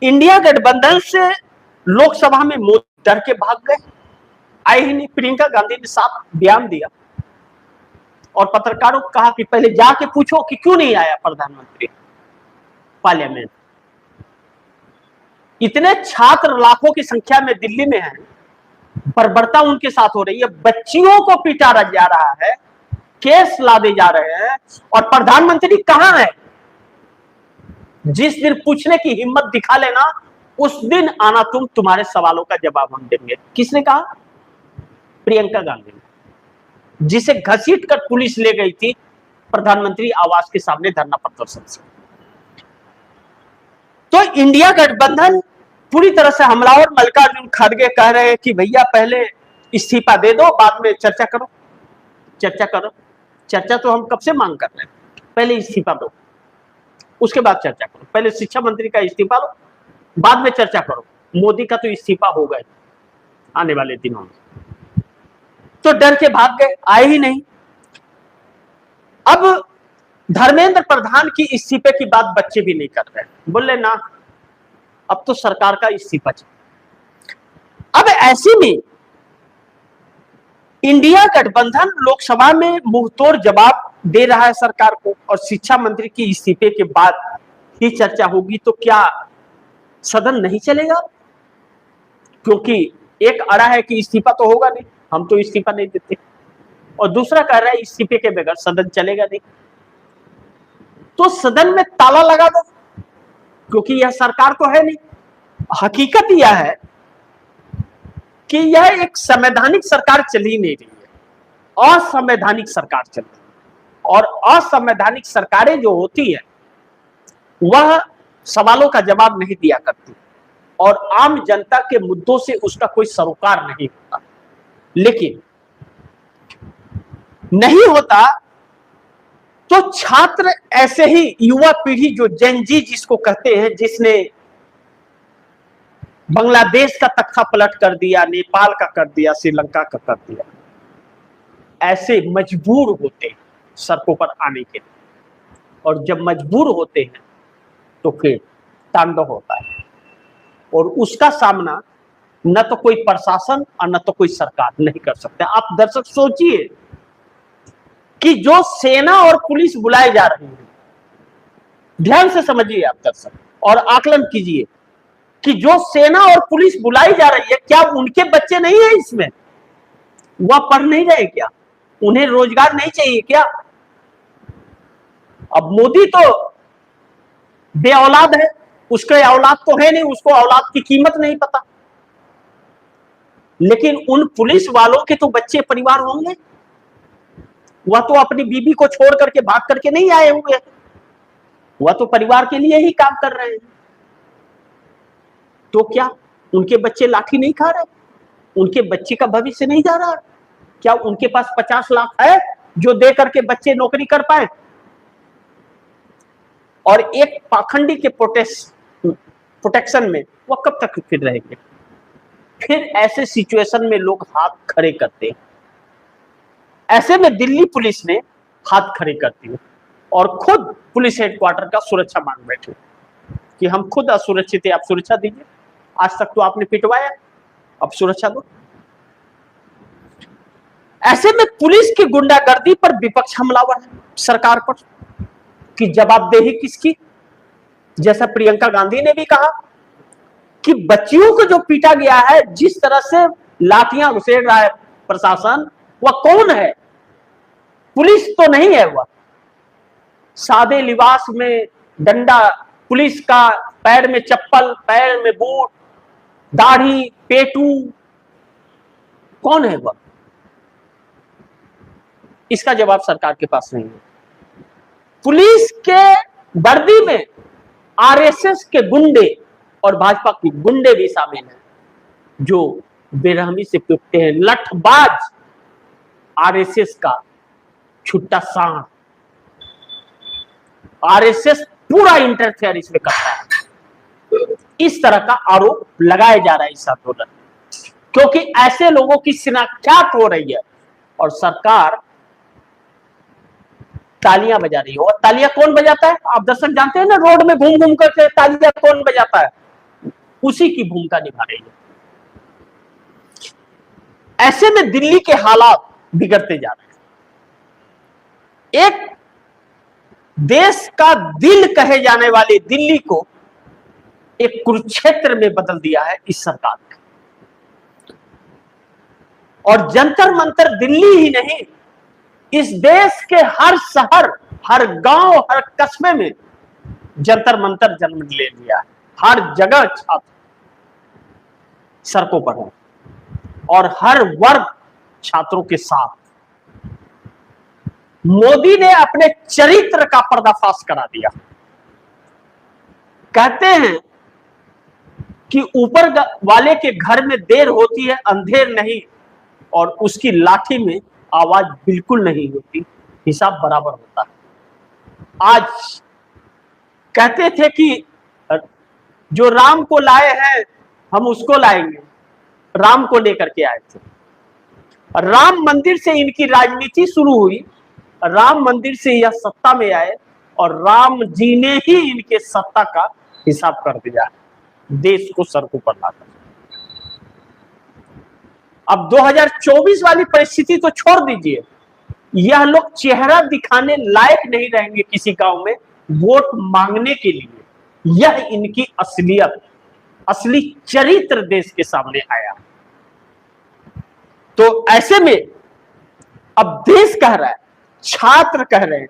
India गठबंधन से लोकसभा में मोदी डर के भाग गए, आए ही नहीं। प्रियंका गांधी ने साफ बयान दिया और पत्रकारों को कहा कि पहले जाके पूछो कि क्यों नहीं आया प्रधानमंत्री पार्लियामेंट। इतने छात्र लाखों की संख्या में दिल्ली में हैं, बर्बरता उनके साथ हो रही है, बच्चियों को पीटा जा रहा है, केस लादे जा रहे हैं, और प्रधानमंत्री कहां है? जिस दिन पूछने की हिम्मत दिखा लेना उस दिन आना, तुम्हारे सवालों का जवाब हम देंगे। किसने कहा? प्रियंका गांधी ने, जिसे घसीट कर पुलिस ले गई थी प्रधानमंत्री आवास के सामने धरना प्रदर्शन से। तो इंडिया गठबंधन पूरी तरह से हमलावर। मल्लिकार्जुन खड़गे कह रहे हैं कि भैया पहले इस्तीफा दे दो, बाद में चर्चा करो। चर्चा करो, चर्चा तो हम कब से मांग कर रहे हैं। पहले इस्तीफा दो, उसके बाद चर्चा करो। पहले शिक्षा मंत्री का इस्तीफा लो, बाद में चर्चा करो। मोदी का तो इस्तीफा हो गए आने वाले दिनों में, तो डर के भाग गए, आए ही नहीं। अब धर्मेंद्र प्रधान की इस्तीफे की बात बच्चे भी नहीं कर रहे, बोले ना अब तो सरकार का इस्तीफा चाहिए। अब ऐसे में इंडिया गठबंधन लोकसभा में मुंहतोड़ जवाब दे रहा है सरकार को, और शिक्षा मंत्री की इस्तीफे के बाद ही चर्चा होगी। तो क्या सदन नहीं चलेगा? क्योंकि एक अड़ा है कि इस्तीफा तो होगा नहीं, हम तो इस्तीफा नहीं देते, और दूसरा कह रहा है इस्तीफे के बगैर सदन चलेगा नहीं। तो सदन में ताला लगा दो, क्योंकि यह सरकार तो है नहीं। हकीकत यह है कि यह एक संवैधानिक सरकार चल ही नहीं रही है, असंवैधानिक सरकार चल रही है। और असंवैधानिक सरकारें जो होती है वह सवालों का जवाब नहीं दिया करती, और आम जनता के मुद्दों से उसका कोई सरोकार नहीं होता। लेकिन नहीं होता तो छात्र ऐसे ही, युवा पीढ़ी जो जेन जी जिसको कहते हैं, जिसने बांग्लादेश का तख्ता पलट कर दिया, नेपाल का कर दिया, श्रीलंका का कर दिया, ऐसे मजबूर होते हैं सड़कों पर आने के लिए। और जब मजबूर होते हैं तो फिर तांडव होता है, और उसका सामना न तो कोई प्रशासन और न तो कोई सरकार नहीं कर सकते। आप दर्शक सोचिए कि जो सेना और पुलिस बुलाए जा रहे हैं, ध्यान से समझिए आप दर्शक, और आकलन कीजिए कि जो सेना और पुलिस बुलाई जा रही है, क्या उनके बच्चे नहीं है इसमें? वह पढ़ नहीं रहे क्या? उन्हें रोजगार नहीं चाहिए क्या? अब मोदी तो बे औलाद है, उसके औलाद तो है नहीं, उसको औलाद की कीमत नहीं पता। लेकिन उन पुलिस वालों के तो बच्चे परिवार होंगे, वह तो अपनी बीबी को छोड़ करके भाग करके नहीं आए हुए, वह तो परिवार के लिए ही काम कर रहे हैं। तो क्या उनके बच्चे लाठी नहीं खा रहे? उनके बच्चे का भविष्य नहीं जा रहा? क्या उनके पास 50 लाख है जो दे करके बच्चे नौकरी कर पाए? और एक पाखंडी के प्रोटेक्शन में वह कब तक फिर रहेंगे? फिर ऐसे सिचुएशन में लोग हाथ खड़े करते हैं। ऐसे में दिल्ली पुलिस ने हाथ खड़े करती है और खुद पुलिस हेडक्वार्टर का सुरक्षा मांग बैठे कि हम खुद असुरक्षित है, आप सुरक्षा दीजिए। आज तक तो आपने पिटवाया, अब सुरक्षा दो। ऐसे में पुलिस की गुंडागर्दी पर विपक्ष हमलावर है सरकार पर कि जवाबदेही किसकी? जैसा प्रियंका गांधी ने भी कहा कि बच्चियों को जो पीटा गया है, जिस तरह से लाठियां घुसेड़ रहा है प्रशासन, वह कौन है? पुलिस तो नहीं है, वह सादे लिबास में डंडा, पुलिस का पैर में चप्पल, पैर में बूट, दाढ़ी, पेटू, कौन है वह? इसका जवाब सरकार के पास नहीं है। पुलिस के वर्दी में आरएसएस के गुंडे और भाजपा के गुंडे भी शामिल हैं, जो बेरहमी से पीटते हैं। लठबाज आरएसएस का छुट्टा सांड, आरएसएस पूरा इंटरफेयर इसमें करता है। इस तरह का आरोप लगाया जा रहा है इस आंदोलन, क्योंकि ऐसे लोगों की शिनाख्यात हो रही है और सरकार तालियां बजा रही है। और तालियां कौन बजाता है? आप दर्शक जानते हैं ना, रोड में घूम घूम करके तालियां कौन बजाता है? उसी की भूमिका निभा रही है। ऐसे में दिल्ली के हालात बिगड़ते जा रहे हैं। एक देश का दिल कहे जाने वाले दिल्ली को एक कुरुक्षेत्र में बदल दिया है इस सरकार ने। और जंतर मंतर दिल्ली ही नहीं, इस देश के हर शहर, हर गांव, हर कस्बे में जंतर मंतर जन्म ले लिया है। हर जगह छात्र सड़कों पर हैं और हर वर्ग छात्रों के साथ। मोदी ने अपने चरित्र का पर्दाफाश करा दिया। कहते हैं कि ऊपर वाले के घर में देर होती है, अंधेर नहीं, और उसकी लाठी में आवाज बिल्कुल नहीं होती, हिसाब बराबर होता है। आज कहते थे कि जो राम को लाए हैं हम उसको लाएंगे, राम को लेकर के आए थे। राम मंदिर से इनकी राजनीति शुरू हुई, राम मंदिर से यह सत्ता में आए और राम जी ने ही इनके सत्ता का हिसाब कर दिया, देश को सड़कों पर लाकर। अब 2024 वाली परिस्थिति तो छोड़ दीजिए, यह लोग चेहरा दिखाने लायक नहीं रहेंगे किसी गांव में वोट मांगने के लिए। यह इनकी असलियत, असली चरित्र देश के सामने आया। तो ऐसे में अब देश कह रहा है, छात्र कह रहे हैं,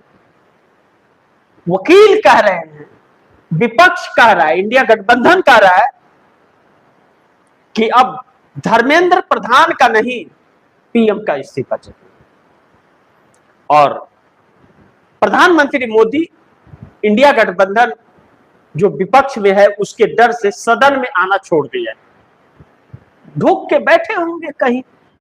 वकील कह रहे हैं, विपक्ष कह रहा है, इंडिया गठबंधन कह रहा है कि अब धर्मेंद्र प्रधान का नहीं, पीएम का इस्तीफा चाहिए। और प्रधानमंत्री मोदी इंडिया गठबंधन जो विपक्ष में है उसके डर से सदन में आना छोड़ दिया, ढूक के बैठे होंगे कहीं।